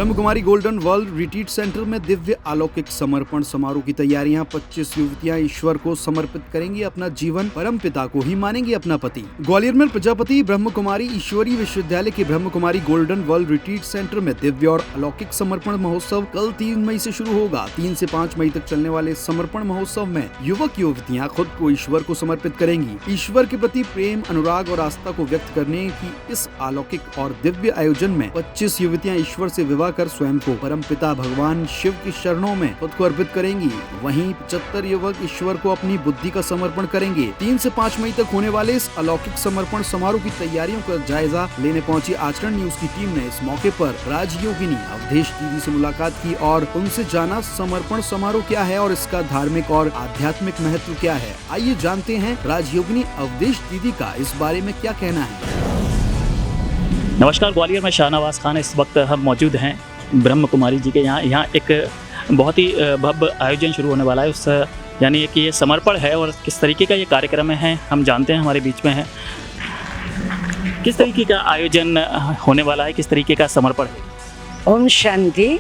Brahma Kumari golden world retreat centre में दिव्य अलौकिक समर्पण समारोह की तैयारियां। 25 युवतियां ईश्वर को समर्पित करेंगी अपना जीवन, परम पिता को ही मानेंगी अपना पति। ग्वालियर में प्रजापति ब्रह्म कुमारी ईश्वरीय विश्वविद्यालय के Brahma Kumari golden world retreat centre में दिव्य और अलौकिक समर्पण महोत्सव कल 3 मई से शुरू होगा। 3 से 5 मई तक चलने वाले समर्पण महोत्सव में युवक युवतियां खुद को ईश्वर को समर्पित करेंगी। ईश्वर के प्रति प्रेम, अनुराग और आस्था को व्यक्त करने की इस अलौकिक और दिव्य आयोजन में 25 युवतियां ईश्वर से विवाह कर स्वयं को परम पिता भगवान शिव की शरणों में खुद को अर्पित करेंगी। वहीं 75 युवक ईश्वर को अपनी बुद्धि का समर्पण करेंगे। 3 से 5 मई तक होने वाले इस अलौकिक समर्पण समारोह की तैयारियों का जायजा लेने पहुंची आचरण न्यूज की टीम ने इस मौके पर राजयोगिनी अवधेश दीदी से मुलाकात की और उनसे जाना समर्पण समारोह क्या है और इसका धार्मिक और आध्यात्मिक महत्व क्या है। आइए जानते हैं राजयोगिनी अवधेश दीदी का इस बारे में क्या कहना है। नमस्कार, ग्वालियर में शाहनवाज खान। इस वक्त हम मौजूद हैं ब्रह्म कुमारी जी के यहाँ एक बहुत ही भव्य आयोजन शुरू होने वाला है। उस यानी कि ये समर्पण है और किस तरीके का ये कार्यक्रम है हम जानते हैं। हमारे बीच में है, किस तरीके का आयोजन होने वाला है, किस तरीके का समर्पण है। ओम शांति।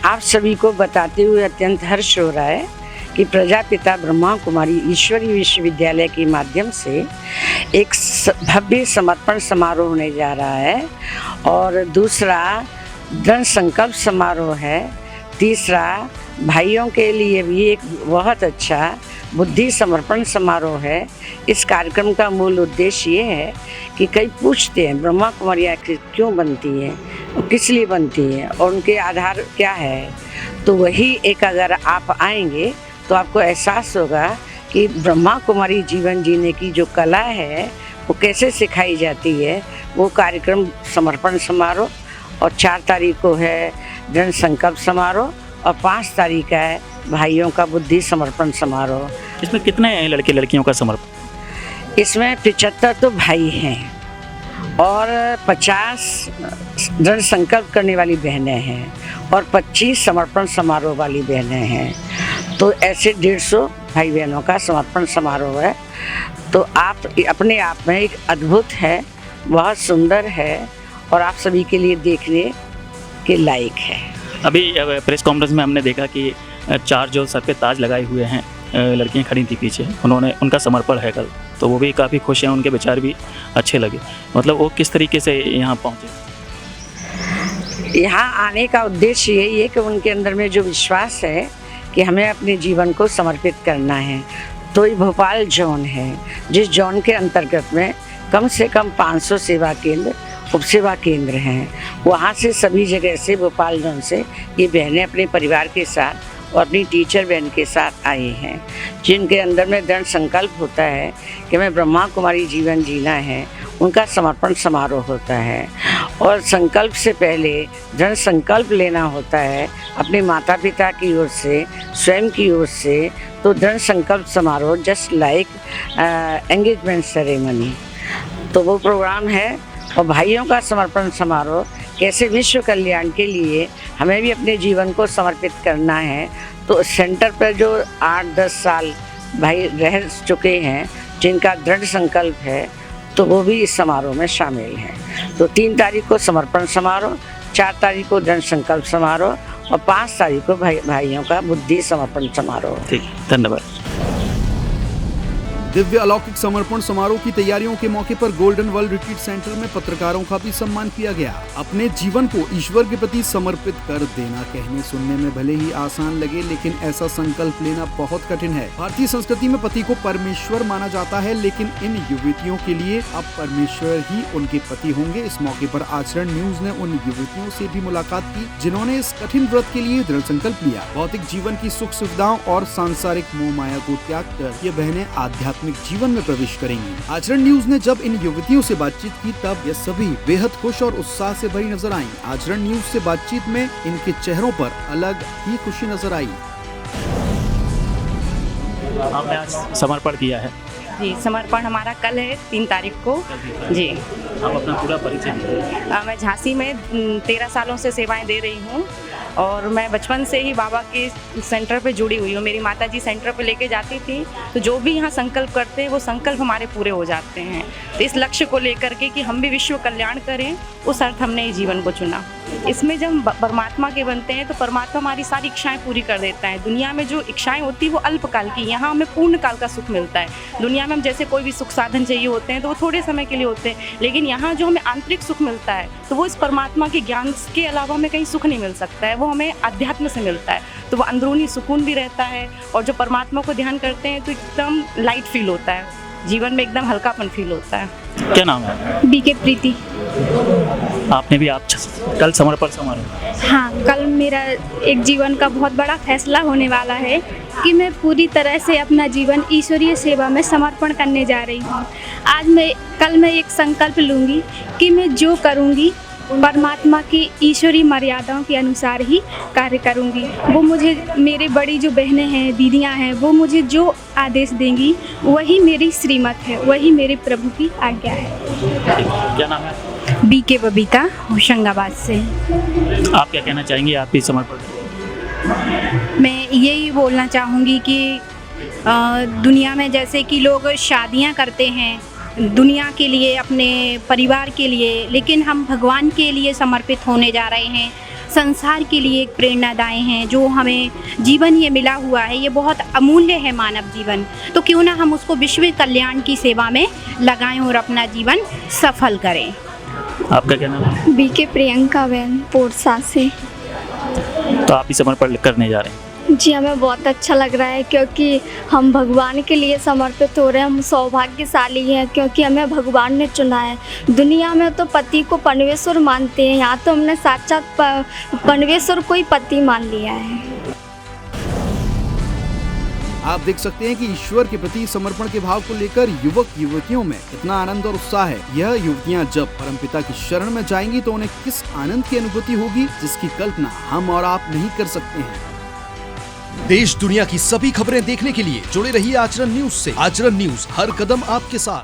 आप सभी को बताते हुए अत्यंत हर्ष हो रहा है कि प्रजापिता ब्रह्मा कुमारी ईश्वरीय विश्वविद्यालय के माध्यम से एक भव्य समर्पण समारोह होने जा रहा है और दूसरा दृढ़ संकल्प समारोह है। तीसरा भाइयों के लिए भी एक बहुत अच्छा बुद्धि समर्पण समारोह है। इस कार्यक्रम का मूल उद्देश्य ये है कि कई पूछते हैं ब्रह्मा कुमारी आखिर क्यों बनती है और किस लिए बनती है और उनके आधार क्या है। तो वही एक अगर आप आएंगे तो आपको एहसास होगा कि ब्रह्मा कुमारी जीवन जीने की जो कला है वो कैसे सिखाई जाती है। वो कार्यक्रम समर्पण समारोह और 4 तारीख को है दृढ़ संकल्प समारोह और 5 तारीख का है भाइयों का बुद्धि समर्पण समारोह। इसमें कितने लड़के लड़कियों का समर्पण? इसमें 75 तो भाई हैं और 50 दृढ़ संकल्प करने वाली बहनें हैं और 25 समर्पण समारोह वाली बहनें हैं। तो ऐसे 150 भाई बहनों का समर्पण समारोह है। तो आप अपने आप में एक अद्भुत है, बहुत सुंदर है और आप सभी के लिए देखने के लायक है। अभी प्रेस कॉन्फ्रेंस में हमने देखा कि 4 जो सर पे ताज लगाए हुए हैं लड़कियां खड़ी थी पीछे, उनका समर्पण है कल, तो वो भी काफ़ी खुश हैं, उनके विचार भी अच्छे लगे। मतलब वो किस तरीके से यहाँ पहुँचे? यहाँ आने का उद्देश्य यही है कि उनके अंदर में जो विश्वास है कि हमें अपने जीवन को समर्पित करना है। तो ये भोपाल जोन है, जिस जोन के अंतर्गत में कम से कम 500 सेवा केंद्र, उपसेवा केंद्र हैं। वहाँ से सभी जगह से भोपाल जोन से ये बहनें अपने परिवार के साथ और अपनी टीचर बहन के साथ आई हैं, जिनके अंदर में दृढ़ संकल्प होता है कि मैं ब्रह्मा कुमारी जीवन जीना है। उनका समर्पण समारोह होता है और संकल्प से पहले दृढ़ संकल्प लेना होता है अपने माता पिता की ओर से, स्वयं की ओर से। तो दृढ़ संकल्प समारोह जस्ट लाइक एंगेजमेंट सेरेमनी, तो वो प्रोग्राम है। और भाइयों का समर्पण समारोह कैसे विश्व कल्याण के लिए हमें भी अपने जीवन को समर्पित करना है। तो सेंटर पर जो 8-10 साल भाई रह चुके हैं जिनका दृढ़ संकल्प है, तो वो भी इस समारोह में शामिल हैं। तो 3 तारीख को समर्पण समारोह, 4 तारीख को दृढ़ संकल्प समारोह और 5 तारीख को भाइयों का बुद्धि समर्पण समारोह। ठीक, धन्यवाद। दिव्य अलौकिक समर्पण समारोह की तैयारियों के मौके पर गोल्डन वर्ल्ड रिट्रीट सेंटर में पत्रकारों का भी सम्मान किया गया। अपने जीवन को ईश्वर के प्रति समर्पित कर देना कहने सुनने में भले ही आसान लगे, लेकिन ऐसा संकल्प लेना बहुत कठिन है। भारतीय संस्कृति में पति को परमेश्वर माना जाता है, लेकिन इन युवतियों के लिए अब परमेश्वर ही उनके पति होंगे। इस मौके पर आचरण न्यूज ने उन युवतियों से भी मुलाकात की जिन्होंने इस कठिन व्रत के लिए दृढ़ संकल्प लिया। भौतिक जीवन की सुख सुविधाओं और सांसारिक मोह माया को त्याग कर ये बहनें आध्यात्मिक जीवन में प्रवेश करेंगी। आचरण न्यूज ने जब इन युवतियों से बातचीत की तब ये सभी बेहद खुश और उत्साह से भरी नजर आईं। आचरण न्यूज से बातचीत में इनके चेहरों पर अलग ही खुशी नजर आई। आपने आज समर्पण किया है? जी, समर्पण हमारा कल है 3 तारीख को। जी, आप अपना पूरा परिचय दीजिए। मैं झांसी में 13 सालों से सेवाएं दे रही हूँ और मैं बचपन से ही बाबा के सेंटर पे जुड़ी हुई हूँ। मेरी माताजी सेंटर पे लेके जाती थी, तो जो भी यहाँ संकल्प करते हैं वो संकल्प हमारे पूरे हो जाते हैं। तो इस लक्ष्य को लेकर के कि हम भी विश्व कल्याण करें, उस अर्थ हमने इस जीवन को चुना। इसमें जब हम परमात्मा के बनते हैं तो परमात्मा हमारी सारी इच्छाएं पूरी कर देता है। दुनिया में जो इच्छाएं होती है वो अल्पकाल की, यहाँ हमें पूर्ण काल का सुख मिलता है। दुनिया में हम जैसे कोई भी सुख साधन चाहिए होते हैं तो वो थोड़े समय के लिए होते हैं, लेकिन यहाँ जो हमें आंतरिक सुख मिलता है तो वो इस परमात्मा के ज्ञान के अलावा हमें कहीं सुख नहीं मिल सकता है, वो हमें अध्यात्म से मिलता है। तो वो अंदरूनी सुकून भी रहता है और जो परमात्मा को ध्यान करते हैं तो एकदम लाइट फील होता है, जीवन में एकदम हल्कापन फील होता है। क्या नाम है? बीके प्रीति। आपने भी आप कल समर्पण समारोह? हाँ, कल मेरा एक जीवन का बहुत बड़ा फैसला होने वाला है कि मैं पूरी तरह से अपना जीवन ईश्वरीय सेवा में समर्पण करने जा रही हूँ। कल मैं एक संकल्प लूँगी कि मैं जो करूँगी परमात्मा की ईश्वरीय मर्यादाओं के अनुसार ही कार्य करूँगी। वो मुझे, मेरे बड़ी जो बहनें हैं, दीदियाँ हैं, वो मुझे जो आदेश देंगी वही मेरी श्रीमत है, वही मेरे प्रभु की आज्ञा है। क्या नाम है? बीके बबीता, होशंगाबाद से। आप क्या कहना चाहेंगे आप इस समर्पण? मैं यही बोलना चाहूँगी कि दुनिया में जैसे कि लोग शादियाँ करते हैं दुनिया के लिए, अपने परिवार के लिए, लेकिन हम भगवान के लिए समर्पित होने जा रहे हैं। संसार के लिए एक प्रेरणादायी हैं। जो हमें जीवन ये मिला हुआ है ये बहुत अमूल्य है, मानव जीवन, तो क्यों ना हम उसको विश्व कल्याण की सेवा में लगाएं और अपना जीवन सफल करें। आपका क्या नाम है? बीके प्रियंका बहन, पोरसा से। तो आप ही समर्पण करने जा रहे हैं? जी, हमें बहुत अच्छा लग रहा है क्योंकि हम भगवान के लिए समर्पित हो रहे हैं। हम सौभाग्यशाली हैं क्योंकि हमें भगवान ने चुना है। दुनिया में तो पति को परमेश्वर मानते हैं, यहाँ तो हमने साक्षात परमेश्वर को ही पति मान लिया है। आप देख सकते हैं कि ईश्वर के प्रति समर्पण के भाव को लेकर युवक युवतियों में कितना आनंद और उत्साह है। यह युवतियां जब परमपिता की शरण में जाएंगी तो उन्हें किस आनंद की अनुभूति होगी जिसकी कल्पना हम और आप नहीं कर सकते हैं। देश दुनिया की सभी खबरें देखने के लिए जुड़े रहिए आचरण न्यूज से। आचरण न्यूज, हर कदम आपके साथ।